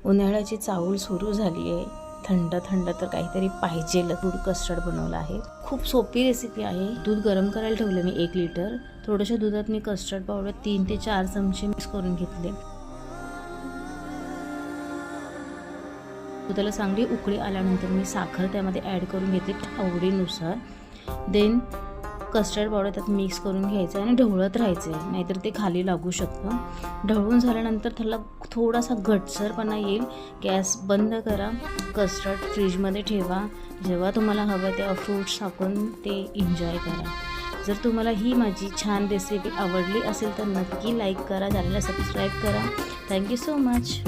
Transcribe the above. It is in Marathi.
उन्हाळ्याची चाहूल सुरू झाली आहे. थंड थंड तर काहीतरी पाहिजे. दूध कस्टर्ड बनवलं आहे. खूप सोपी रेसिपी आहे. दूध गरम करायला ठेवलं मी 1 लिटर. थोड्याशा दुधात मी कस्टर्ड पावडर 3 ते 4 चमचे मिक्स करून घेतले. दुधाला चांगली उकळी आल्यानंतर मी साखर त्यामध्ये ॲड करून घेतली आवडीनुसार. देन कस्टर्ड पावडर त्यात मिक्स करून घ्यायचं आणि ढवळत राहायचं आहे, नाहीतर ते खाली लागू शकतं. ढवळून झाल्यानंतर त्याला थोडासा घटसरपणा येईल. गॅस बंद करा. कस्टर्ड फ्रीजमध्ये ठेवा. जेव्हा तुम्हाला हवं तेव्हा फ्रूट्स टाकून ते एन्जॉय करा. जर तुम्हाला ही माझी छान रेसिपी आवडली असेल तर नक्की लाईक करा, चॅनलला सबस्क्राईब करा. Thank you so much.